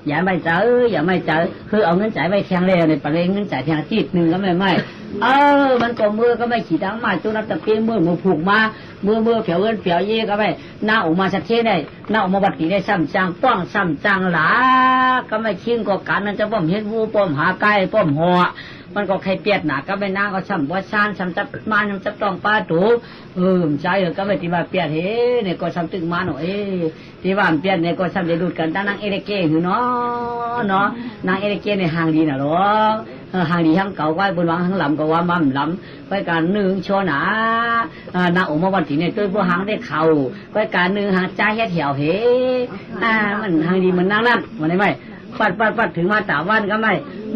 อย่าไม่เจอคือเอาเงินจ่ายไปแทงแล้วเนี่ยไปเลยเงินจ่ายแทงจีบหนึ่งก็ไม่มันก็มือก็ไม่ขี่ทั้งมาจุนับตะเกียมือผูกมามือเผียวเงินเผียวเย่ก็ไม่หน้าออกมาสักเท่ได้หน้าออกมาบัดตีได้ซ้ำจังป้องซ้ำจังหลาก็ไม่ชิงก็การนั้นจะป้อมเห็นวูป้อมหาไก่ป้อมหัวมันก็ใครเปียดหนาก็ไม่นางก็ซ้ำว่าซานซ้ำจับมาซ้ำจับต้องป้าถูใจก็ไม่ตีว่าเปียดเฮ้เนี่ยก็ซ้ำตึงมาหน่อยที่ว่าเปียดเนี่ยก็ซ้ำจะดูดกันตั้งนางเอเดเก้หือเนาะนางเอเดเก้ในห่างดีน่ะหรอห่างดีทั้งเก่าไว้บนวังทั้งลำก็ว่ามั่มลำไว้การนึ่งโชว์หนานาออกมาวันที่เนี่ยตัวพวกหางได้เข่าไว้การนึ่งหางใจแค่แถวเฮมันห่างดีมันนั่งนั่นวันนี้ไม่ปัดถึงมาตาวันก็ไม่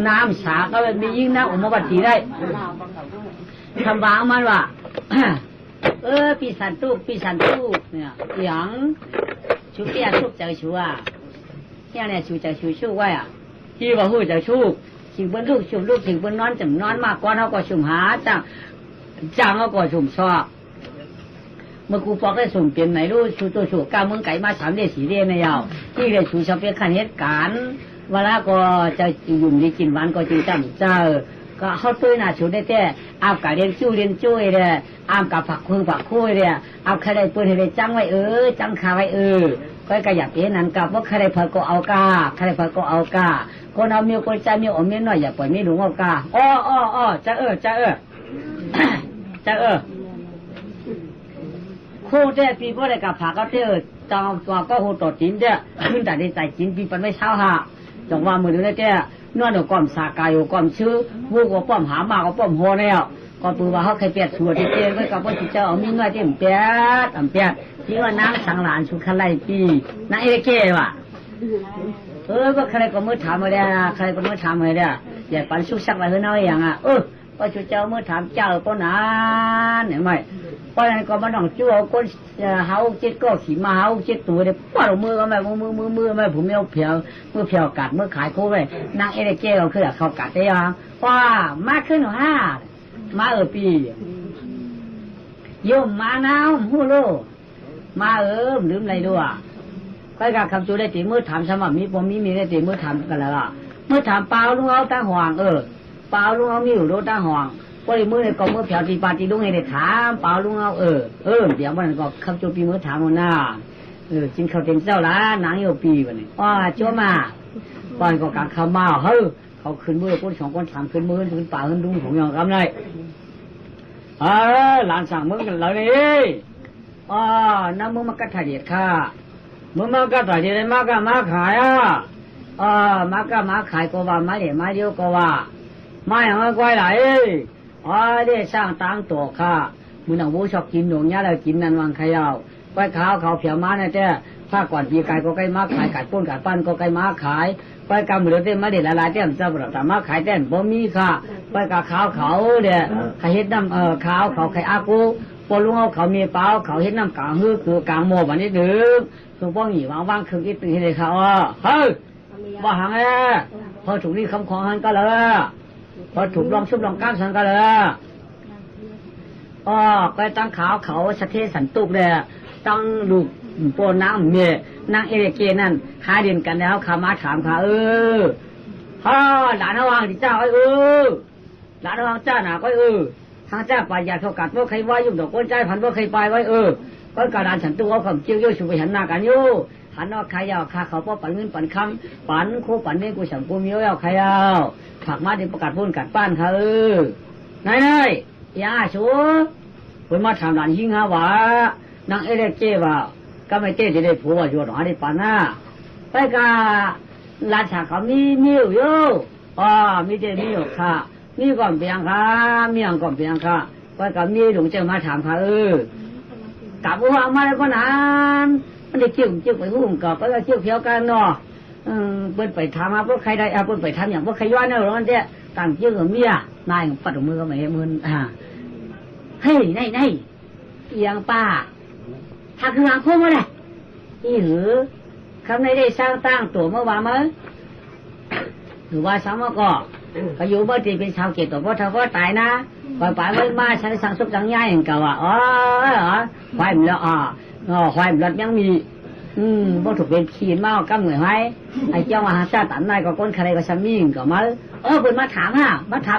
น้ำสาก็เลยมียิ่งน้ำออกมาวันที่ได้คำวางมันว่าปีสันตุเนี่ยอย่างชุบเปียชุบเจ้าชัวเนี่ยชูเจ้าชูไว้อ่ะที่ว่าหู้เจ้าชูชิงบนลูกชุมลูกชิงบนนอนจำนอนมากกว่าเขาก็ชุมหาจังเขาก็ชุมชอบเมื่อกูปอกได้ส่งเปลี่ยนไหนรู้ชูตัวชูก้าเมืองไก่มา3 เดือน4 เดือนในยาวที่ได้ชูชอบเป็นขันเหตุการณ์เวลาก็จะยุ่งดีกินหวานก็จึงจำเจอก็เขาตัวหน้าชูได้แต่เอากะเรียนจุ้ยเลยเอากะผักคุยเลยเอาใครได้ตัวให้จังไว้จังขาไว้ก็กระยับเอ็นนั่นกับว่าใครได้ผักก็เอากาคนเอาเมียคนใจเมียเอาเมียน้อยอย่าปล่อยไม่หลงเอากาจะคู่เจ้าปีพวกได้กับผักก็เจ้าตองตัวก็หูต่อจิ้นเจ้าขึ้นแต่ในใจจิ้นปีปันไม่เช้าฮะจังว่ามือดูได้เจ้านวดก้อมสากายก้อมชื้อวูก็ป้อมหามาก็ป้อมโหแล้วก็ปืนว่าเขาเคยเปียดชัวที่เจ้าก็กับว่าที่เจ้าเอามีน้อยที่เปียดที่ว่าน้ำสังหลานชุดขันไล่ปีนางเอเก้ว่ะก็ใครก็มือถามมาได้อย่าปันชุกชักอะไรน้อยอย่างว่าชุดเจ้ามือถามเจ้าป้อนนั้นเห็นไหมป้อนนั้นก็มาต้องจู่เอาก้นเฮาเจ็ดก็ขี่มาเฮาเจ็ดตัวเดี๋ยวป้อนมือก็ไม่มือไม่ผมไม่เอาเพียวมือเพียวกัดมือขายโค้ไปนางเอเดเก้เราคือเขากัดได้ยังว่ามาขึ้น5มาปีโยมมาน้ำหูโลมาลืมอะไรด้วยไปกับคำจูได้ตีมือถามสมัครมีได้ตีมือถามกันแล้วมือถามเปล่าลุงเอาตาห่วงเปล่าลุงเอามีอยู่โดตาห่วงก็เลยมือในกองมือแถวตีปาตีลุงให้ได้ถามเปล่าลุงเอาเดี๋ยวมันก็คำจูปีมือถามมันหน้ากินข้าวเต็มเจ้าละนางโยปีวันนี้ชัวมาตอนก็การข้าวมาเขาขึ้นมือคน2 คน3ขึ้นมือขึ้นป่าขึ้นดุ้งของอย่างกำไรหลานสั่งมึงกันแล้วนี่น้ำมึงมากระถ่ายเด็ดค่ะมึงมากระถ่ายเด็ดมากมาขายมาขายก็ว่ามาเดี๋ยวมาเดียวก็ว่ามาอย่างไรไหลได้สร้างตังตัวค่ะมึงหนังวูชอบกินหนูเนี้ยแล้วกินนันวังขยาวไปเขาเผียวม้าเนี่ยแต่ถ้าก่อนปีไก่ก็ไก่มาขายกัดป้นกัดปั้นก็ไก่มาขายไปกำมือเต้มาเด็ดหลายๆเต้มจะแต่มาขายเต้นบ่มีค่ะไปกับเขาเดี๋ยใครเฮ็ดน้ำเขาใครอากูปลุงเอาเขามีเปล่าเขาเฮ็ดน้ำกลางคือกลางโมบันนี้ดึงตรงป้องหนีว่างคือคิดตึงให้เลยเขาว่าหางพอถูกนี่คำของหันก็เลยพอถูกลองชุบลองก้างสันก็เลยไปตั้งเขาสะเทสันตุกเลยตั้งลูกปนน้ำเมียนางเอเดเกนั่นหาเด่นกันแล้วขามาถามขาหลานระวังที่เจ้าหลานระวังเจ้าหนาก็ทางเจ้าไปอย่าเท่ากัดว่าใครว่ายุ่งดอกก้นใจพันว่าใครไปไว้ก็กระดานฉันตัวเขาเจียวยุ่งสุไปหันหน้ากันอยู่หันนอกใครยาวขาเขาป้อปั่นเงินปั่นคำปั่นโคปั่นเล่กูสั่งกูมีเอาใครยาวผักมาที่ประกาศพูนกัดป้านเขานายย่าชัวคนมาถามหลานหิ้งฮะว่านางเอเดเกว่าก็ไม่เต้จะได้ผัวอยู่หรอได้ปานหน้าไปกับราชาเขามีอยู่มีเจมีอยู่ค่ะมีก่อนเปียงค่ะมีอย่างก่อนเปียงค่ะไปกับมีหลวงเจ้ามาถามค่ะกับว่ามาแล้วก็นานมันได้เกี่ยวไปหุ้มกับไปก็เกี่ยวเพียวกันเนาะเปิ้นไปทำมาพวกใครได้เปิ้นไปทำอย่างพวกใครย้อนเนี่ยหรอมันเนี่ยต่างเกี่ยวกับเมียนายปัดมือก็ไม่เห็นมือเฮ้ยนายเอียงป้าถ้าคือหางโค้งมาเลยนี่หรือคำในได้สร้างตั้งตัวเมื่อวานมั้ยหรือว่าสามก็อยู่เมื่อที่เป็นชาวเกตตัวพ่อเธอก็ตายนะไปเมื่อมาฉันสั่งซุปสั่งย่ายอย่างเก่าควายมันแล้วควายมันยังมี บ่ถูกเป็นขีนเมากำเหนื่อยไว้ไอ้เจ้ามาหาชาตันนายก็ก้นใครก็ซ้ำยิ่งก็มาเพิ่นมาถามมาถาม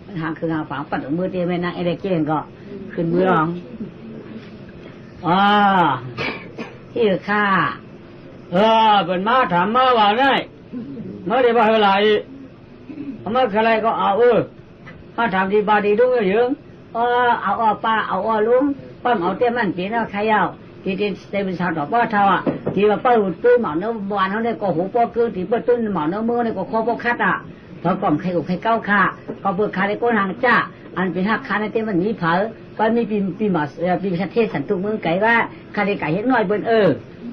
มันถามคือหาฝังปัดมือเตี้ยแม่นางไอ้เด็กเก่งก็ขึ้นมือร้องที่ข้าเพิ่นมาถามมาว่าได้เมื่อได้บ่เท่าไหร่เมื่อใครก็เอามาถามที่บาดีดุ้งเยอะเอาป้าเอาลุงป้าเอาเตี้ยมันปีน่ะใครเอาที่เต็มชาวดอกป้าเท่าที่ว่าป้าหุ่นตุ้ยหมอนเนื้อบานเขาเนี่ยก็หูป้อคือที่ป้าตุ้ยหมอนเนื้อมือเนี่ยก็คอป้อคัดเพราะก่อมใครอุกใครเก้าค่าก็เบิกคาในก้นหางจ้าอันเป็นหักคาในเต็มมันมีเผาป้ามีปีหมอปีประเทศสันตุเมืองไก่ว่าคาในไก่เห็นน้อยเบิ้ล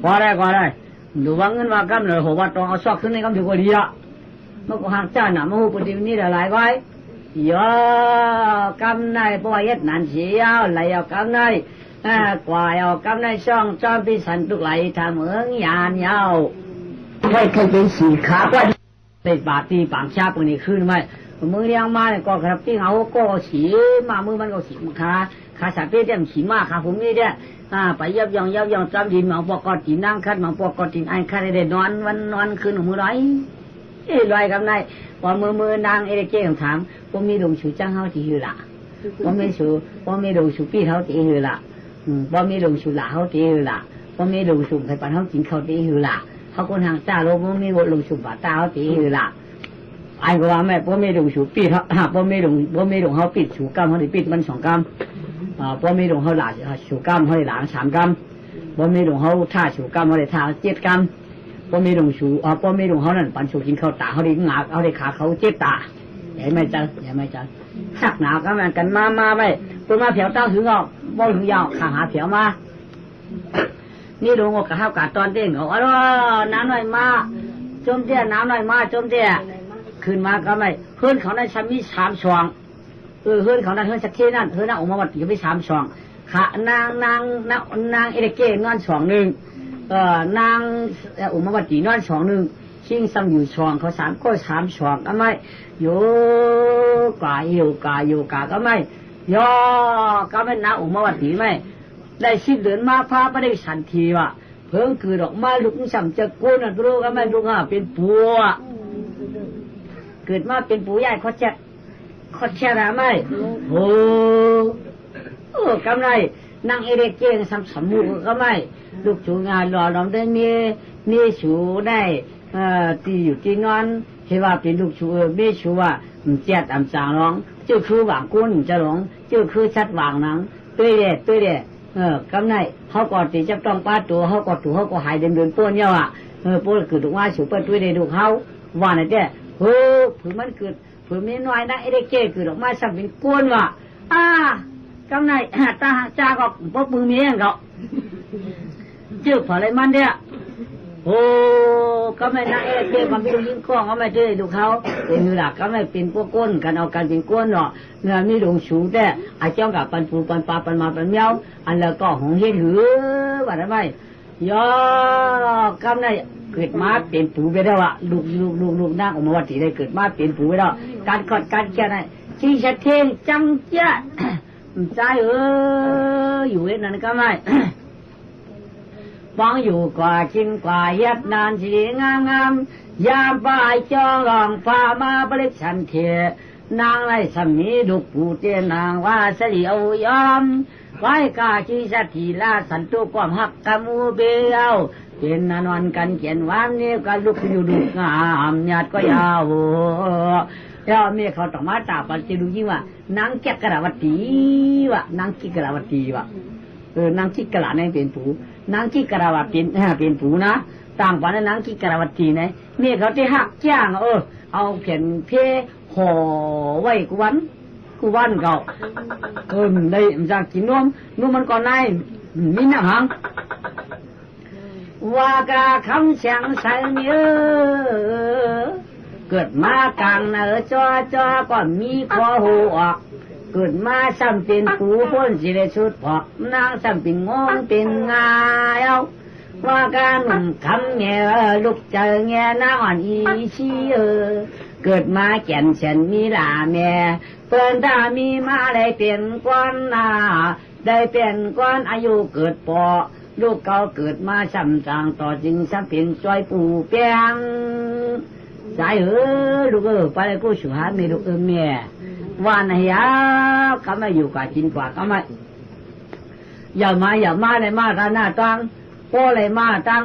พอได้ดูว่าเงินว่ากำเลยหัวว่าตองเอาซอกขึ้นในกำถือว่าดีอ่ะเมื่อก็หางจ้าหนามาหูปฏิวินี่หลายไว้กำในปอยยัดนันเสียวไหลเอากำในกว่าเอากำในช่องจอมพิสันตุไหลทำเหมืองยานยาวไม่เคยเป็นสีขาว่าเป็นบาตีปางชาปนี่ขึ้นไหมมือเลี้ยงมาเนี่ยก็กระติ้งเอาก็สีมามือมันก็สีขาสาเปี้ยเต็มสีมาขาผมนี่เนี่ยไปยับยองจำดินหมาปอกอดตีนั่งคัดหมาปอกอดตีไอ้คัดได้นอนคืนของมือไรลอยกำไรพอมือนางเอเดเก้ถามว่ามีลงชูจ้างเขาตีหือละว่ามีลงชูปี้เขาตีหือละว่ามีลงชูหละเขาตีหือละว่ามีลงชูใครปันเขากินเขาตีหือละเขาคนทางจ้าโลว่ามีลงชูบาตาเขาตีหือละไอ้ก็ว่าแม่ว่ามีลงชูปี้เขาว่ามีลงเขาปิดชูกำเขาได้ปิดมัน2 กำว่ามีลงเขาหลาชูกำเขาได้หลา3 กำว่ามีลงเขาท่าชูกำเขาได้ท่า7 กำป้อไม่ลงชูป้อไม่ลงเขานั่นปันชูกินข้าวตาเขาได้งาเขาได้ขาเขาเจ็บตาเห็นไหมจ๊ะหักหนาวกันมาไปตัวมาเผียวเต้าถึงออกบ่ถึงยาวขาหาเผียวมานี่ลงออกกับข้าวกาตอนเด้งออกน้ำหน่อยมาจมเตี้ยน้ำหน่อยมาจมเตี้ยขึ้นมาก็ไม่เฮือนเขาได้ชั้นมี3 ช่องเฮือนเขาได้เฮือนสักทีนั่นเฮือนน่ะออกมาวัดก็มี3 ช่องขานางเอเดเก้นอน2 นึงนางอุมาวัตถีนอน2 นึงชิงซ้ำอยู่ช่องเขา3 ก็3 ช่องก็ไม่โยกาก็ไม่ยอก็ไม่นางอุมาวัตถีไม่ได้10 เดือนมาพาไปได้สันทีว่ะเพิ่งคือดอกไม้ลูกซ้ำจะกู้น่ะรู้ก็ไม่รู้เป็นปัวเกิดมาเป็นปู่ใหญ่เขาแช่ละไม่โอ้กำไรนางเอเดเก้งซ้ำสมุก็ไม่ลูกชูงานรอลำได้มีชูได้ตีอยู่ที่นอนเห็นว่าเป็นลูกชูมีชูว่าเจ็ดจางร้องเจ้าคือหวังกุ้นจะหลงเจ้าคือชัดหวังนังตัวเด็ดกำไรเขาก็ตีจับต้องป้าตัวเขาก็หายเดินป้วนเยาะป้วนเกิดถูกว่าชูเปิดตัวเด็ดดูเขาว่าไหนเจ้ผืนมันเกิดผืนไม่น้อยนะไอ้เด็กเก้เกิดออกมาซ้ำเป็นก้นว่ะกำไรตาจ้าก็ปมือเมียก็เจ้าขออะไรมันเนี่ยก็ไม่น่าเกี่ยวกับพี่ลุงยิ่งกล้องก็ไม่ได้ดูเขาเป็นหลักก็ไม่เป็นพวกก้นกันเอาการเป็นก้นเนาะเนื้อมีลงสูงแต่ไอ้เจ้ากับปันปูปันปลาปันมาปันเมียวอันแล้วก็หงเห็นหรือว่าได้ไหมย่อกำไรเกิดมาเป็นปูไปแล้วอะลูกนั่งออกมาวัดที่ได้เกิดมาเป็นปูไปแล้วการกอดการแก่ไหนชี้ชัดเทงจังเจ้าใจอยู่เอ็นั่นก็ไม่ฟังอยู่กว่ากินกว่ายัดนานสีงามยามบ่ายจองหลองฟ้ามาบริชันเทนางไรสมีดุปูเตียนางว่าสลีเอายอมไว้กาชีสถีลาสันตุความหักกามูเบียวเป็นนอนกันเขียนวันนี้ก็ลุกอยู่ดุงามหยาดก็ยาวแล้วเมียเขาต้องมาจับปัจจุบันยิ่งว่านางแกกระวัตีว่านางกิกระวัตีว่นางกิกระเนี่ยเป็นผู้นางกิกระวัตีเป็นผู้นะต่างกันนางกิกระวัตีเนี่ยเมียเขาที่หักจ้างเอาเขียนเพห่อไว้กูวันเขาได้จากกินนุ่มมันก่อนนายมีน้ำหังว่ากาคำเสียงใส่เนื้อเกิดมากลางเนื้อจ้อก็มีคอหูออกเกิดมาซ้ำเป็นปูพ้นสิได้ชุดพอกนางซ้ำเป็นงงเป็นงายเอาว่าการหนุ่มคำเงี้ยลูกเจอเงี้ยน้าอ่อนอีชี้เกิดมาแก่นเฉนมีลาแม่เปิ้นตามีมาได้เป็นก้อนนาได้เป็นก้อนอายุเกิดปอ ลูกเก่าเกิดมาช้ำจางต่อจึงช้ำเป็นจอยปูเปียงสายลูกไปเลยกูสุหามีลูกเมียว่าไหนก็ไม่อยู่กับจินกว่าก็ไม่อย่ามาเลยมาตาหน้าตั้งพ่อเลยมาตั้ง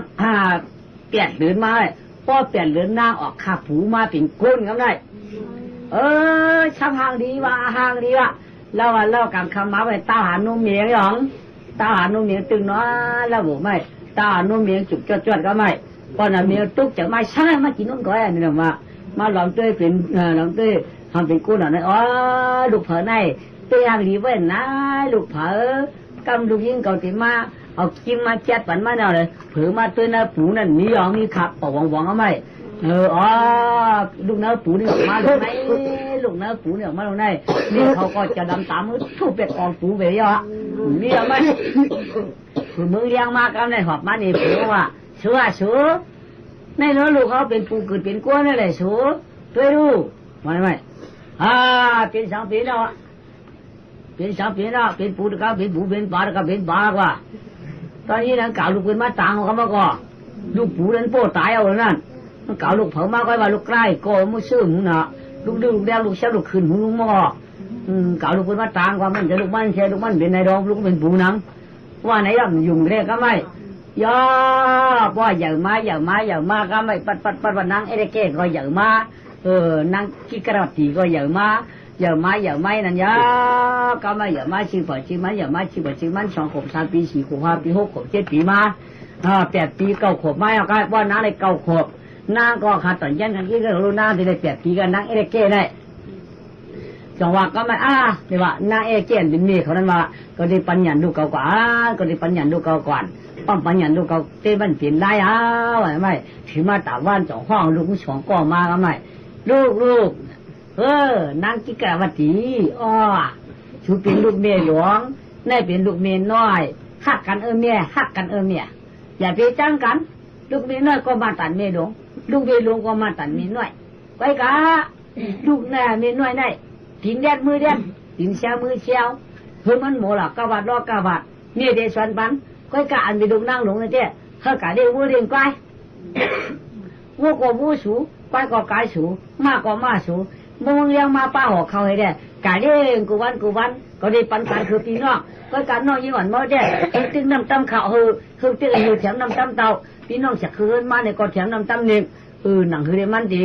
เปลี่ยนเดินมาเลยพ่อเปลี่ยนเดินหน้าออกขาผูมาเป็นก้นก็ได้ช่างห่างดีว่ะเรากำคำมาไปตาหานุ่มเมียงหยองตาหานุ่มเมียงตึงเนาะแล้วบอกไม่ตาหานุ่มเมียงจุกจวดก็ไม่พอหน้าเมียงตุ๊กจะไม่ใช่มากินนุ่มก้อยนี่หรอกมาลองเต้ยเป็นลองเต้ยทำเป็นก้นหน่อยลูกเผอในเตี้ยดีเว้นนะลูกเผอกำลูกยิงเก่าติมาเอากินมาเจ็ดปันมาเนาะเลยเผือมาตัวน้าปูนั่นมีหยองมีขับปอกหวังก็ไม่ลูกน้าปูนี่ออกมาลูกไหนลูกน้าปูนี่ออกมาลูกไหนนี่เขาก็จะดำตามมือทุบเป็ดกองปูไปเยอะนี่เอาไหมคือมึงเลี้ยงมากำในหอบมานี่ปูว่าชัวในน้องลูกเขาเป็นปูเกิดเป็นก้วนนั่นแหละชัวด้วยดูไม่เป็นสองปีแล้วเป็นสามปีแล้วเป็นปูก็เป็นปูเป็นปลาก็เป็นปลากว่าตอนนี้นั่งกล่าวลูกเป็นมาต่างเขามาก็ลูกปูนั้นโป้ตายเอาเลยนั่นนั่งกล่าวลูกเผามาก็ว่าลูกใกล้ก็มุ่งซื่อมุ่งหนาลูกดื้อลูกแดงลูกเชี่ยวลูกขึ้นหูลูกมอกล่าวลูกเป็นมาต่างกว่ามันจะลูกมันเชี่ยลูกมันเป็นนายรองลูกเป็นปูนังว่าไหนรับยุ่งเรียกก็ไม่ย่อพ่ออย่างมาก็ไม่ปัดวันนั่งเอเดเก้ก็อย่างมานั่งขี้กระตีก็อย่างมาอย่าไม่นั่นยาก็ไม่อย่ามาชื่อมันอย่ามาชื่อมัน2 ขวบ3 ปี4 ขวบ5 ปี6 ขวบ7 ปีมา8 ปี9 ขวบไม่เอาก็ว่าน้าได้9 ขวบนางก็ขาดตอนยันกันที่ก็รู้นางที่ได้8 ปีกันนางเอเก้ได้จังหวะก็ไม่เดี๋ยวว่านางเอเก้เป็นเมียเขานั้นว่าก็ได้ปัญญาดูเก่ากว่าก็ได้ปัญญาดูเก่ากว่าป้อมปัญญาดูเก่าเต้มันเปลี่ยนได้ไม่ถือมาตาว่าน2 ห้องลูก2 ก้อมาก็ไม่ลูกนางกิกะวัตถีชูเป็นลูกเมียหลวงได้เป็นลูกเมียน้อยฮักกันเมียอย่าไปจ้างกันลูกเมียน้อยก็มาตัดเมียหลวงลูกเมียหลวงก็มาตัดเมียน้อยไว้กะลูกเมียน้อยได้ทิ้งแดดมือแดดทิ้งเช้ามือเช้าเพื่อมันหมดละกบาดรอกบาดเมียเดชวันปันไว้กะอันไปดูนางหลวงเลยเจ้เขากะได้วัวเลี้ยงควายวัวก็วัวสูควายก็กายสูม้าก็ม้าสูมึงเลี้ยงมาป้าหอกเขาให้ได้กะเด้งกูวันก็ได้ปันการคือพี่น้องก็การน้องยิ่งอ่อนมาได้ตึ้งน้ำตำข้าวคือตึ้งแถมน้ำตำเตาพี่น้องจะคืนมาในก็แถมน้ำตำเนี่ยหนังคือได้มันดี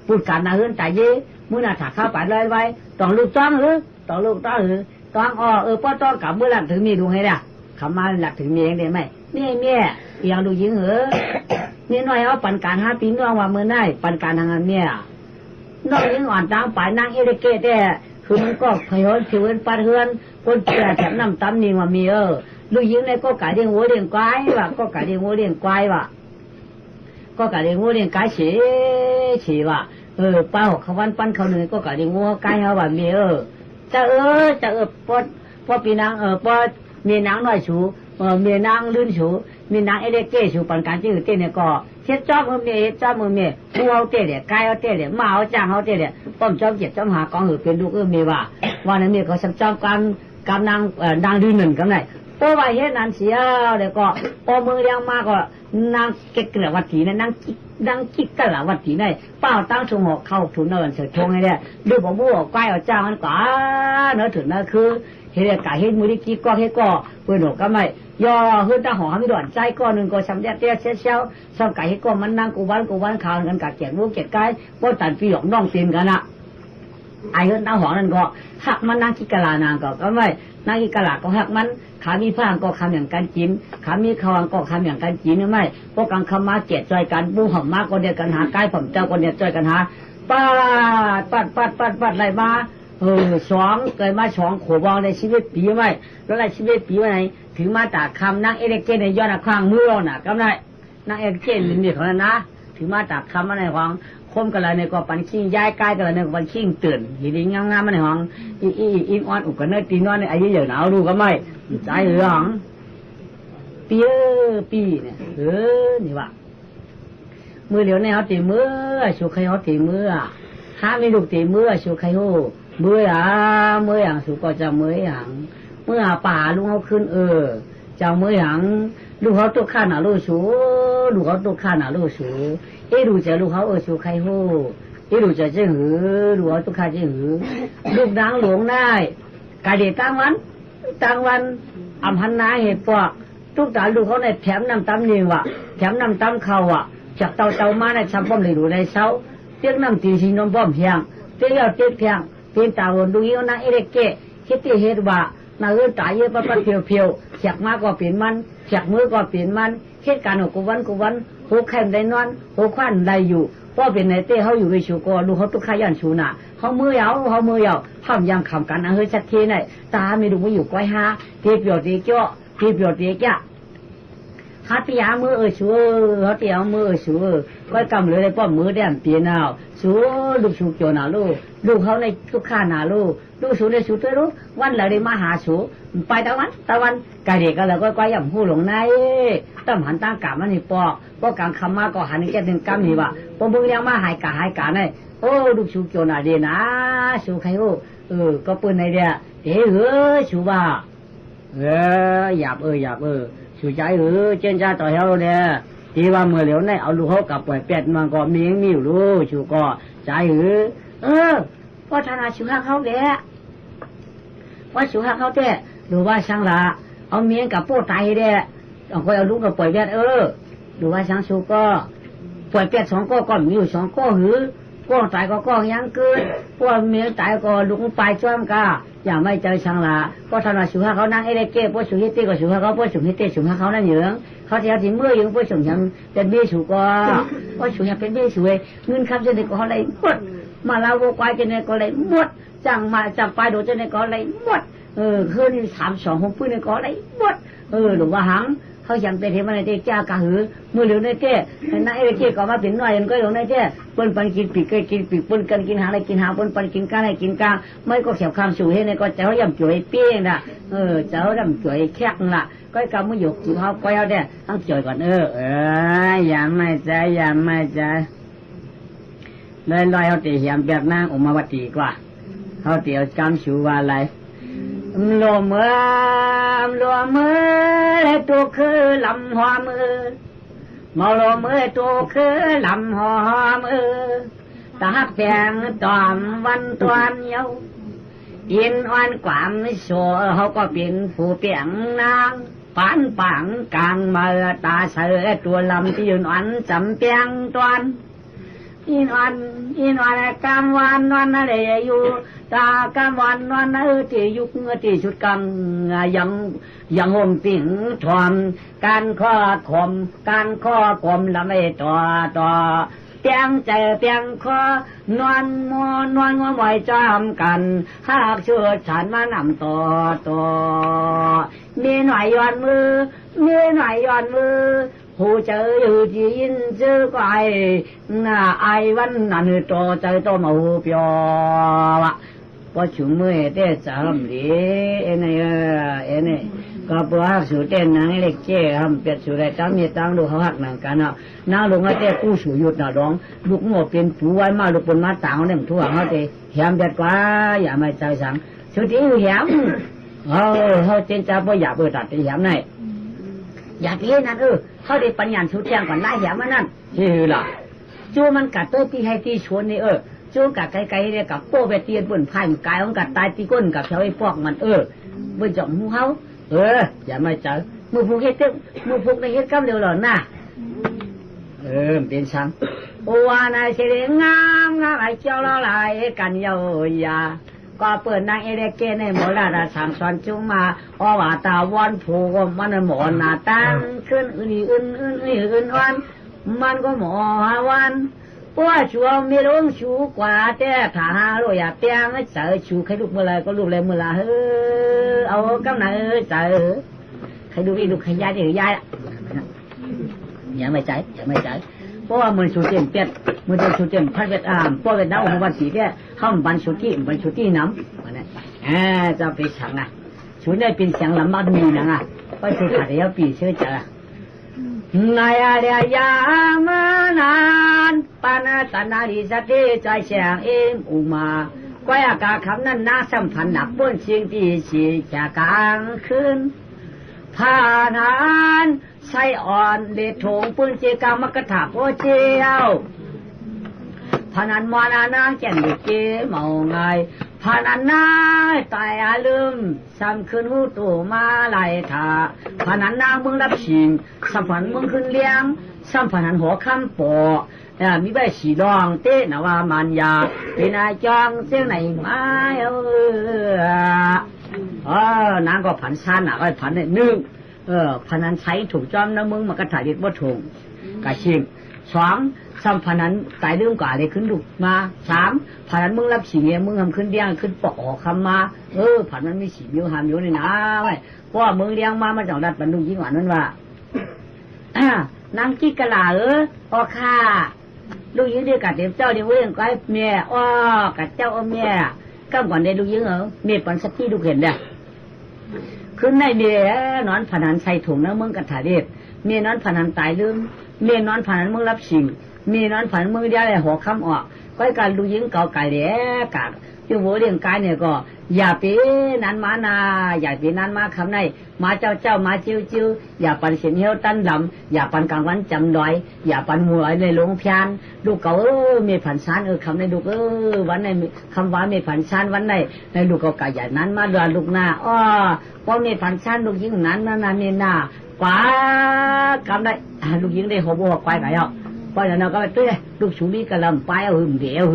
พูดการน่าเฮือนแต่เย่มื้อน่ะถ้าข้าวไปเลยไว้ต้องลูกต้องต้องป้อต้องกับมื้อหลังถึงมีดูให้ได้คำมาหลักถึงมีเองได้ไหมเนี่ยอย่างดูยิงเนี่ยน้อยเอาปันการ5 ปีน้องว่ามื้อไหนปันการทางเนี่ยน้องยิ่งอ่อนดังป่ายนางเอเดเกตคือมันก็พยนผิวปัดเฮือนคนแก่แถมน้ำตำนี่ว่ามีลูกยิงในก็กะเลี้ยงวัวเลี้ยงควายว่ะก็กะเลี้ยงวัวเลี้ยงควายว่ะก็กะเลี้ยงวัวเลี้ยงไก่ฉีว่ะป้าหกเขาวันปั้นเขาหนึ่งก็กะเลี้ยงวัวไก่เขาว่ามีจะพอปีนางพอมีนางน้อยสูมีนางลื่นสูมีนางเอเดเกสูปันการชื่อเต้เนี่ยก็เช็ดจ้องมือเมียผู้เอาเตะเนี่ยกายเอาเตะเนี่ยมาเอาจ้างเอาเตะเนี่ยป้อมจอมเจ็บจอมหากองเป็นลูกเมียว่านั้นเมียเขาสับจ้องการนางดื้อหนึ่งกันไหนพอว่าเฮ็ดนั้นเสียเดี๋ยวก็พอมือเลี้ยงมาก็นางเก็กระวัตถีเนี่ยนางกิกระวัตถีเนี่ยเป้าตั้งชงหอกเข้าถุนเนินเสือชงให้เนี่ยดูบ่มู่กายเอาจ้างมันกว่าเนื้อถึงนั่นคือเฮ็ดกะเฮ็ดมือดิกี้ก็เฮ็ดก็เปิ้นก็ไม่ย่อเฮือตาหอมีดอนใจก้อนนึงก็สำแดดเตี้ยเช้าซ้ำกะเฮ็ดก็มันนั่งกูวันข่าวกันกะแจกลูกแจกกายบ่ตันปีหยอกน้องตีนกันน่ะไอ้เฮือตาหอนั่นก็หักมันนางกิกะลานางก็ไม่นางกิกะลาก็หักมันขามีพางก็คำอย่างกันกินขามีขวางก็คำอย่างกันกินไม่พวกกังคำมาเจ็ดจอยกันปูหอมมาก็เดียวกันหากายผมเจ้าก็เดียวจอยกันหาปัดอะไรมา2เกิดมา2ขวบในชีวิตปีไว้แล้วในชีวิตปีไว้ไหนถึงมาจากคำนั่งเอเดเกในย้อนข้างมือน่ะก็ได้นั่งเอเดเกนนี่ของนั้นนะถึงมาจากคำมาในของคมกันเลยในก็ปันขี้ย้ายใกล้กันเลยในก็ปันขี้ตื่นหิริงงามๆมาในของอีอ่อนอุกกันเนื้อตีนอนในอายุเยอะหนาวดูก็ไม่ใจเหลืองปีเนี่ยนี่ว่ามือเหลียวในเขาตีมือชูใครเขาตีมือห้าไม่ลูกตีมือชูใครโหมืออย่างสุก็จะมืออย่างเมื่อป่าลุงเอาขึ้น เจ้าเมื่อหยังลูกเขาตุกข้าหนาลูกสูลูกเขาตุกข้าหนาลูกสูลูกจะลูกเขาสูใครหูลูกจะเจ้าหือลูกเขาตุกข้าเจ้าหือลูกนางหลวงได้กาเดียตั้งวันอำพันนาเหตุปอกทุกตาลูกเขาในแถมน้ำตำยิงวะแถมน้ำตำเข่าวะจากเตามาในชำป้อมเลยดูในเสาเตี้ยน้ำตีสีนมป้อมเพียงเตี้ยเตี้ยเพียงเป็นตาวนดูยี่นะเอเล็กเกะคิดที่เหตุว่านาเอื้อตายเยอะปัดเพียวเสียกมาก็เปลี่ยนมันเสียกมือก็เปลี่ยนมันเหตุการณ์ของกูวันหูแข็งได้นอนหูควันได้อยู่เพราะเป็นในเต้เขาอยู่ในชูกอลูกเขาตุกขยันชูน่ะเขามือยาวทำยังคำกันเฮ้ยชัดเจนเลยตาไม่ดูว่าอยู่ก้อยฮะเทียบเปียวเทียเจ้าเทียบเปียวเทียเจ้าฮัตยามือชัวฮัตยามือชัวก้อยกำเลยป้อมมือแดงเตียนเอาชัวลูกชูเกี่ยวน่ะลูกเขาในทุกข้าน่ะลูกชูในชูตัวลูกวันละเลยมาหาชูไปตะวันกายเด็กก็เลยก้อยย่ำหูหลงในตั้มหันตั้งกามันนี่ปอกก็กางคำมาก็หันแค่ถึงกำนี่วะพอมึงยังมาหายกาเนี่ยโอ้ลูกชูเกี่ยวน่ะเดียนะชูใครโอ้ก็ปืนในเดียชูบ้าหยาบชูใจเจนจ้าต่อเฮาเนี่ยที่ว่าเมื่อเหลียวในเอาลูกเขากลับปล่อยเป็ดมันก็มีอยู่รู้ชูก็ใจว่าธนาชูเขาเด้ว่าชูเขาเด้หรือว่าช่างละเอาเมียกับโป้ตายเด้เอาคนเอาลูกกับปล่อยเป็ดหรือว่าช่างชูก็ปล่อยเป็ด2 ก็มีอยู่2 ก็ก้องตายก็ยังเกินพวกเมียตายก็ลุกไปจ้อมกาอย่าไม่เจอช่างละก็ธนาชูเขานั่งเอเล็กเก้พวกชูฮิตตี้ก็ชูเขาพวกชูฮิตตี้ชูเขานั่นเหยืองเขาจะถึงเมื่อยังพวกชูยังเป็นเบี้ยชูก็พวกชูยังเป็นเบี้ยชูเงินคำเจนก็อะไรหมดมาลาวควายเจนก็อะไรหมดจังไปโดเจนก็อะไรหมดคืน3-2 6 ปืนก็อะไรหมดหรือว่าหังเขายังเป็นเทมันในเจ้ากะหือมือเหลือในเจ้นั่นไอ้เจ้ก็มาเป็นน้อยก็อยู่ในเจ้ปนปันกินปีกกินปีกปนกันกินหาอะไรกินหาปนปันกินกันอะไรกินกลางไม่ก็เขียวคำสู่ให้ในก็เจ้าย่ำจ่วยเปี้ยงน่ะเจ้าย่ำจ่วยแคกน่ะก็กำมือหยกอยู่เขาก็เอาเนี่ยต้องจ่วยก่อนอย่าไม่ใจลอยเอาตีเหี่ยมแบบนางออกมาวัดดีกว่าเขาเตี๋ยวกำสู่ว่าอะไรลมตัวคือลำหัวมือมาลมตัวคือลำหัวมือตาแปงตอมวันตวนเยาอินอ่อนความโซ่เขาก็เป็นผู้เปียงนางปานปังกลางมาตาเสือตัวลำที่ยืนอ่อนจำเปียงตวนอินอ่อนกำวันนอนอะไรอยู่ตากำวันนอนที่ยุคที่ชุดกำยังห่มปิ่งทอมการข้อข่มละไม่ต่อเปียงใจเปียงคอนอนงัวไว้จอมกันหากเชื่อฉันมานำต่อมีหน่อยย้อนมือหูเจออยู่จีนเจอก็ไอ้วันนั้นตัวใจตัวมาหูเปียวะพอชุ่มมือเต้จำดีเอ็นี่ก็พวกสู่เต้นนังเล็กเจ้ทำเป็ดสู่ได้ตั้งมีตั้งดูเขาหักหนังกันเนาะน้าลงให้เต้กู้สู่หยุดน่ะร้องลูกโง่เป็นผู้ไว้มาลูกปนมาต่างเนี่ยทั่วเขาเต้แหมเด็ดกว่าอย่าไม่ใจสังสุดที่แหมเขาเจนจ้าพ่ออย่าเปิดตัดแหมไหนอยากเห็นนั่นเขาได้ปัญญาสุดเที่ยงก่อนได้แหมมันนั่นที่ล่ะจูมันกัดตัวที่ให้ที่ชวนนี่จูกัดไกลๆเนี่ยกับโป้ไปเตียนบนไผ่กายของกัดตายที่ก้นกับเท้าไอ้พวกมันบนจ่องหูเขาอย่าไม่เจอมือผูกเฮ็ดเต็มมือผูกในเฮ็ดกำเร็วหล่อนน่ะเป็นช่างโอ้วานายเสด็จงามไอ้เจ้าละลายกันเยาวยาก็เปิดนางเอเดเกในหมอลาดาสั่งสอนจุมาอว่าตาวันผูกมันหมอหน้าตั้งขึ้นอื่นวันมันก็หมอวันว่าชัวมีลงชูกว่าแต่ถ้าหาโรยเปียงเจอชูใครลูกเมื่อไรก็ลูกเลยเมื่อไรเอากำนันเจอใครดูอีลูกใครย้ายได้หรือยายอย่าไม่ใจเพราะว่ามันชูเตียนเป็ดมันจะชูเตียนพัดเวทเพราะเวทน้ำอุบัติแก่ห้ามบันชูที่น้ำมันจะไปฉังชูได้เป็นเสียงลำบัดมีนะไปชูขาเดียวปีเชื่อเจอนายเดียยามานานปานาตนาดิสติใจเสียงเอ็มอุมาก็อยากคำนั้นน่าสัมพันธ์หนักบนเสียงที่สีจากกลางคืน ผ่านหานไส้อ่อนเด็ดถงปืนเจกามกระถาโอเจียวพนันมานานางแก่นเด็กเกเมาไงพนันนาตายอาลืมซ้ำขึ้นหูตู่มาไหลถาพนันนางมึงรับชิงซ้ำผันมึงขึ้นเลี้ยงซ้ำพนันหัวคำปอมีใบสีรองเต้นว่ามันยาเป็นอาจองเสียงไหนมานางก็ผันชันก็ผันหนึ่งพนันใช้ถูกจอมนะมึงมันก็ถ่ายเด็ดว่าถูกกะชิงสองซ้ำพนันตายเรื่องกว่าเลยขึ้นดุมาสามพนันมึงรับสีเงี้ยมึงทำขึ้นเลี้ยงขึ้นปอกคำมาผันมันมีสีมิวหามมิวเลยนะเพราะมึงเลี้ยงมามันจังดัดบรรลุยิ่งหวานนั่นว่านางกิ๊กกะลาค่ะลูกยิงได้กัดเด็กเจ้าเด็กเว้ยก็ให้เมียกัดเจ้าเมียก็ก่อนได้ลูกยิงเมียปันสักที่ลูกเห็นเด้อขึ้นในเมียนอนพนันใส่ถุงนะมึงกัดถ่ายเด็ดเมียนอนพนันตายลืมเมียนอนพนันมึงรับชิงเมียนอนพนันมึงได้หัวคำออกก็การลูกยิงเก่าไก่เด็กกัดที่หัวเลี้ยงกายเนี่ยก็อย่าปีนั้นมานาอย่าปีนั้นมาคำในมาเจ้ามาจิ้วอย่าปันเสียงเหี้ยวตั้นดำอย่าปันกลางวันจำดอยอย่าปันมวยในหลงพยานลูกเก่ามีผันชานคำในลูกวันในคำว่ามีผันชานวันในลูกเก่าไก่ใหญ่นั้นมาดวนลูกหน้าพอมีผันชานลูกยิงนั้นนามีหน้ากว่าคำได้ลูกยิงได้หัวบัวควายไก่เพราะฉะนั้นก็ไปตื้อลูกชูนี้กระลำไปหึมเดียว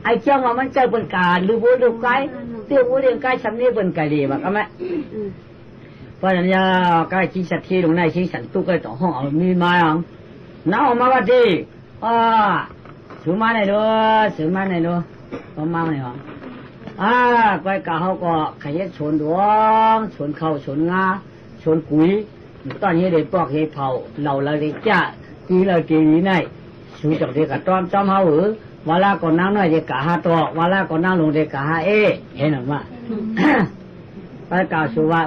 ไอ้เจ้าว่ามันเจอเป็นการหรือวัวลูกไก่เตี้ยวัวเลี้ยงไก่สำเนียเป็นไก่ดีบ้างก็ไหมเพราะฉะนั้นไก่ชี้สัตย์ที่ลงในชี้สันตุกไก่ต่อห้องมีมาน้าออกมาว่าดีถือมาไหนดูถือมาไหนดูประมาณไหนวะไก่กะเขาก็ขยันชนดวงชนเข้าชนงาชนกุยตอนนี้เด็กปอกเห็ดเผาเหล่าละเด็กจ้าตีเราตีนี้ไหนสู้จากเด็กกับจอมเฮาเวลาก่อนนั่งน้อยเด็กกะหาตัวเวลาก่อนนั่งลงเด็กกะหาเห็นหรือเปล่าไปกล่าวสู่ว่า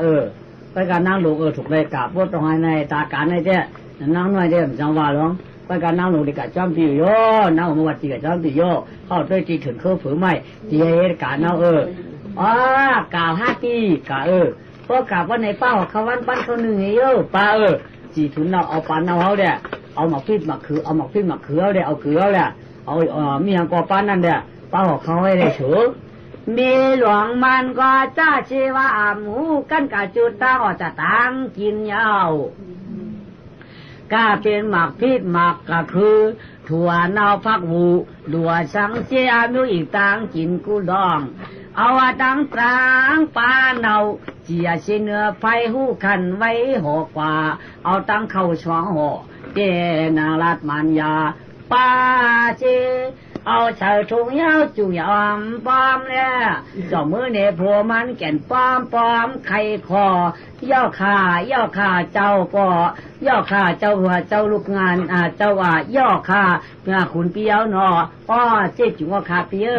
ไปการนั่งลงถูกเลยกะพวกตรงไหนในตาการในเจ้นั่งน้อยเด็กจังว่าหลวงไปการนั่งลงเด็กกะจอมปีโยนั่งอมวัดจีกะจอมปีโยเข้าด้วยจีถึงเครื่องฝืนไม่จีเหตุการนั่งกล่าว5ปีกะเพราะกะว่าในเป้าเขาวันปั้นเขาหนึ่งป้าจีถุนเราเอาปันเอาเด้เอาหมกพริกหมกคือเอาหมกพริกหมกเขือเด้เอาเกลือเด้เอามีอย่างก่อปั้นนั่นเด้ป้าบอกเขาให้ได้เฉยมีหลวงมันก็จ้าชีว่าหมูกันกะจุดตาก็จะตังกินยาวก็เป็นหมากพริกหมากก็คือถั่วเน่าพักหูดัวสังเสียมีอีกตังกินกูดองเอาตังตรางปลาเน่าเจียเสเนื้อไฟหูขันไว้ห่อกว่าเอาตังเข้าช่องห่อเจนางรัดมันยาป้าเจเอาใส่ถุงยาวจุ่ยอมปอมเนี่ยเจ้ามือเนี่ยผัวมันแก่นปอมไข่คอย่อขาเจ้าปอย่อขาเจ้าหัวเจ้าลูกงานเจ้าว่าย่อขาขุนเปียวหนอเจ๊จุ๋งว่าขาเปีย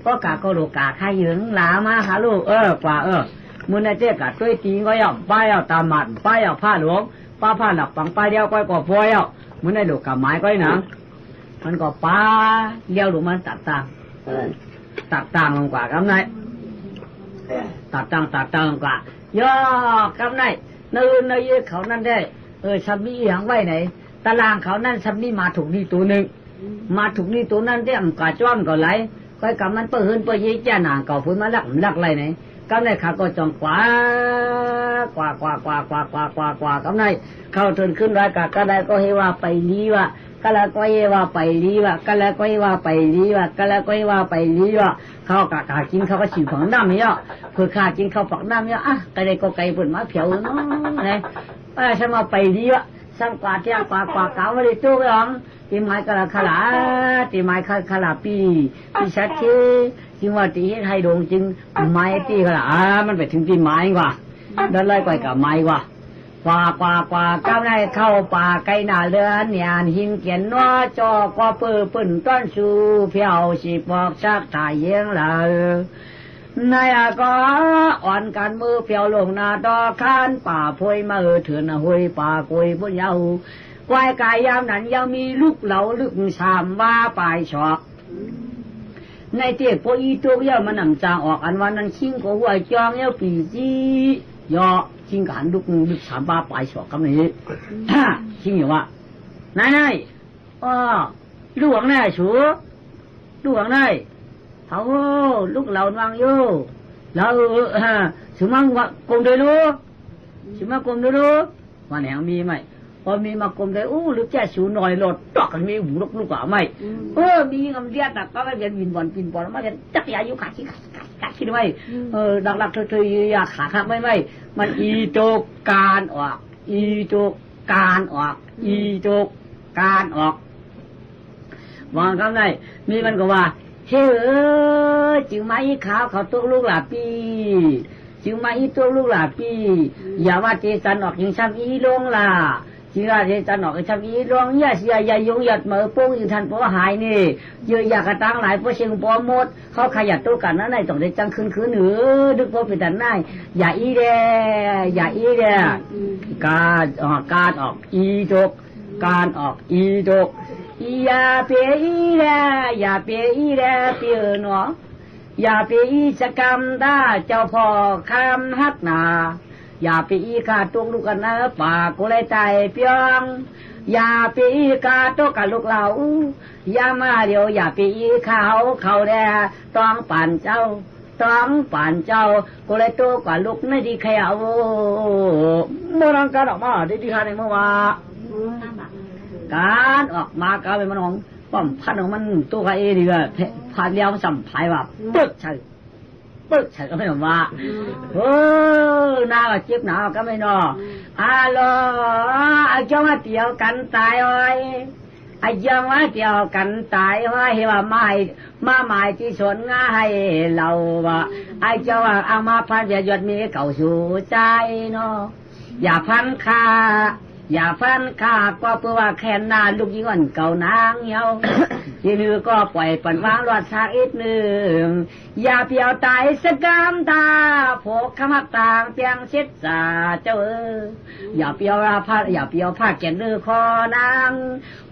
ก็กะก็ลูกกะใครยืนหลามาหาลูกป่ามือในเจ๊กะด้วยตีก็ย่อป้ายตาหมัดป้ายผ้าหลวงป้าผ้าหลับปังป้ายเดียวก็ปล่อยมือในลูกกะไม้ก็หนังมันก็ป้าเลี้ยวลูกมันตัดต่างลงกว่ากำไรตัดต่างลงกว่าย่อกำไรในเขานั่นได้ซับนี่อย่างไว้ไหนตารางเขานั่นซับนี่มาถูกนี่ตัวหนึ่งมาถูกนี่ตัวนั้นได้กะจ้อมก็ไหลก็กำมันเปิดยี่แจ้หนาเก่าพื้นมาลักไรไหนกำไรขาก็จองกว่ากำไรเข้าทุนขึ้นร้อยก็ได้ก็ให้ว่าไปลีว่ากะละก็ให้ว่าไปลีว่ากะละก็ให้ว่าไปลีว่ากะละก็ให้ว่าไปลีว่าเขากะกินเขาก็ฉีดฝังน้ำเนี่ยเพื่อขากินเขาฝังน้ำเนี่ยก็ได้ก็ไก่เปิดมาเผียวเนาะนะฉันมาไปลีว่สังกว่าเที่ยงกว่าเก่าไม่ได้ตู้หรอกตีไม้กะละขลาตีไม้ขลาปีชัดที่จริงว่าตีให้ไทยดงจริงไม้ตีขลามันไปถึงตีไม้กว่าเดินไล่ไปกับไม้กว่ากว่าก้าวได้เข้าป่าไกลหน้าเรือนยานหินเขียนว่าจอก็เปิ่นต้นสูเพียวสิบอกชักถ่ายเยียงเลยนายก็อ่อนกันมือเพียวลงหน้าดอกคานป่าพวยมาเถื่อนหวยป่ากุยบุญยาวควายกายยามนั้นยังมีลูกเหลาลึกสามว่าปลายชอกในเตี้ยพออีตัวเยอะมันนำจางออกอันวันนั้นชิงก็หัวจองเยอะปีจียอ จริงกันลูกลูกสามบ้าปลายสอกกำนี้จริงอยู่ว่านายอ้อลูกนายชัวลูกนายเขาลูกเราวางอยู่เราสมังว่ากลมเลยลูกสมังกลมเลยลูกวันไหนมีไหมพอมีมากลมเลยอู้ลูกแก่สูหน่อยหลดตอกกันมีหูลูกก็ไม่มีคำเรียกแต่ก็เรียนวินบอลมาเรียนจักรยานอยู่ขาคิดไว้ดักเธออยากขาคักไม่มันอีโจกการออกอีโจกการออกอีโจกการออกวางคำไหนมีมันก็ว่าเฮ้จึงมาอีขาวเขาตัวลูกหลาปีจึงมาอีตัวลูกหลาปีอย่าว่าเจสันออกยิงช้ำอีลงล่ะจึงว่าเจสันออกช้ำอีลงอย่าเสียอย่ายงหยัดเหมือโป้งยิงทันเพราะหายนี่เยอะอยากกระตังหลายเพราะเชียงปอมดเขาขยัดตัวกันนั่นในต้องได้จังคืนเหนือดึกพอเป็นแต่ได้อย่าอีเดการออกอีจกการออกอีจกอย่าเปียอย่าเปียเปียเนาะอย่าเปียสกรรมได้เจ้าพ่อคำฮักนาอย่าเปียขาตุกลูกกันนะปากกูเลยใจเปียงอย่าเปียขาตุกกันลูกเราอย่ามาเดี๋ยวอย่าเปียเขาแด่ต้องปั่นเจ้ากูเลยตัวกว่าลูกไม่ดีใครเอาโมรังการออกมาได้ดีขนาดไหนเมื่อวานการออกมาการเป็นมันของป้อมพันของมันตัวใครดีกว่าพันเลี้ยวสัมภายว่าปึ๊กใช่ก็ไม่หนว่าหน้าก็เจ็บหนาวก็ไม่นอลไอ้เจ้ามาเตี่ยวกันตายไว้ไอ้เจ้ามาเตี่ยวกันตายไว้เห็นว่ามาหมายที่สวนง่ายเราว่าไอ้เจ้าว่าเอามาพันเบียดยศมีเก่าสู่ใจเนาะอย่าพันคาก็เพื่อว่าแค่นาลูกยิงอ่อนเก่านางเยาทีนี้ก็ปล่อยปั่นวางรอดสักอีกหนึ่งอย่าเปียวตายสกามตาโผกขมักต่างเปียงเช็ดสาเจ้าอย่าเปียวผ้าแก่นเนื้อคอนาง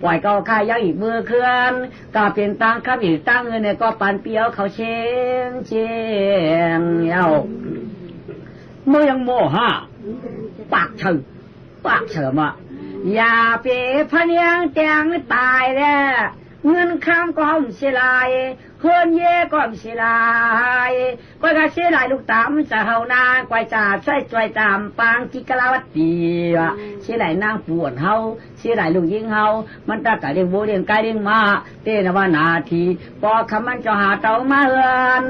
ปล่อยเก่าคายยังอีกมือเคลื่อนก็เป็นตังครับอีกตั้งเงินเนี่ยก็ปั่นเปียวเขาเชงเยาเมื่อยังโมหะปากเฉมอ่ะอย่าเป๋พะเนียงแตงตายแล้วเงินข้ามก็เสียลายเฮือนเย่ก็เสียลายก็กระเสียลายลูกตามจะเฮานากวายจ่าใส่จอยตามปางกิกลาวัตตีเสียลายนางปวดเฮาเสียลายลูกยิงเฮามันตากะเลี้ยงโบเลี้ยงไก่เลี้ยงม้าเต้นว่านาทีพอคำมันจะหาเต่ามาเฮือน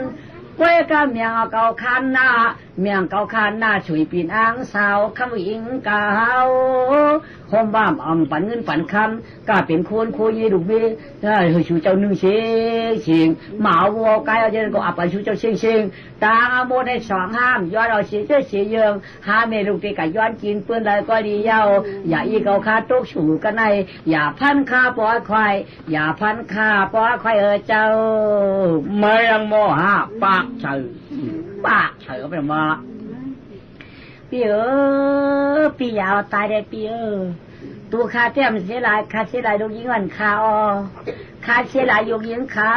ก้อยก็เมียงเก่าคันหน้าช่วยปีนอ่างสาวคำอิงเก่าคมบ้ามปั่นเงินปั่นคำก็เป็นคนคุยดุบีชูเจ้าหนึ่งเชียงหมาวัวไก่เอาเจนก็อับไปชูเจ้าเชียงตาโมได้สองห้ามย้อนเราเสียเยิงหาเมลูกตีกับย้อนกินเปื้อนเลยก็ดีเย้าอย่าอีเก่าคาตุกฉูกันในอย่าพันคาปอยควายเจ้าเมื่อยังโมหะปากเฉยก็เป็นว่าพี่พี่ยาวตายได้พี่ตัวข้าเตี้ยมเสียหลายลูกยิงวันข้าเสียหลายลูกยิงข้า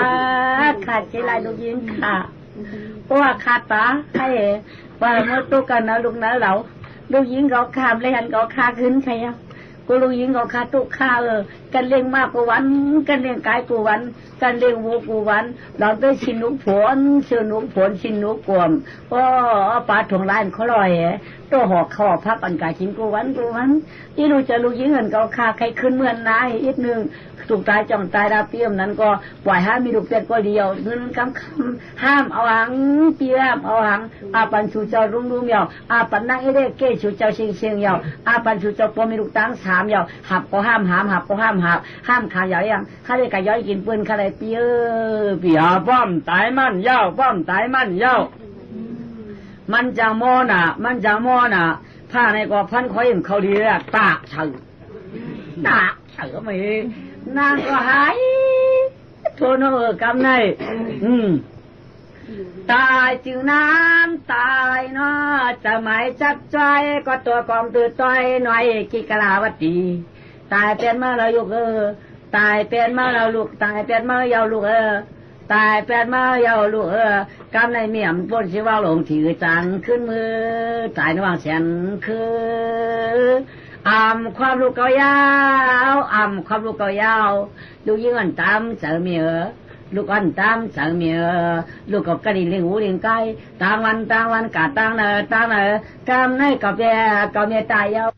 เสียหลายลูกยิงข้าเพราะว่าข้าตาให้ว่าเมื่อตัวกันนะลูกนะเราลูกยิงเขาข้ามเลยหันเขาข้าขึ้นใครอ่ะกูลูกยิงเขาข้าตุกข้ากันเลี้ยงมากกว่าวันกันเลี้ยงกายกว่าวันกันเลี้ยงวัวกว่าวันเราได้ชินนุกผลเชื่อนุกผลชินนุกกวมปลาถ่วงลายเขาลอยตัวหอกคอพับอันกายชินกวันที่รู้จะลูกยิงเงินเขาข้าใครขึ้นเมื่อนายอีกหนึ่งถูกตายจ่องตายดาเปี้ยมนั้นก็ปล่อยห้ามมีลูกเป็ดก็เดียวเงินคำห้ามเอาหังเปี้ยมเอาหังอาปันชูเจ้ารุ่งเยาอาปันนั่งเอเดเกชูเจ้าเชียงเยาอาปันชูเจ้าปอมีลูกตั้งสามเยาหับก็ห้ามหับก็ห้ามขาใหญ่ยังข้าได้กะย้อยกินปืนข้าได้เปี้ยป้อมตายมันเยามันจะโมน่ะผ้าในกอพันคอยเขาดีแล้วตากเฉยไม่นางก็หายโทนกำในตายจึงน้ำตายเนาะจะหมายจับใจก็ตัวกองตื่นต้อยหน่อยกิกลาวตีตายเป็นมาเราลูกตายเป็นมาเราลูกตายเป็นมาเราลูก ตายแปดมาเยาวลูกกำในเมียมปนสิว่าลงถือจังขึ้นมือตายระหว่างแสนคือความลูกเกายาวความลูกเกายาวลูกยิ่งอันตามเจอเมียลูกอันตามเจอเมียลูกกับกระดิ่งเลี้ยงหูเลี้ยงไก่ต่างวันกะต่างเนอกำในกับเมียตายยาว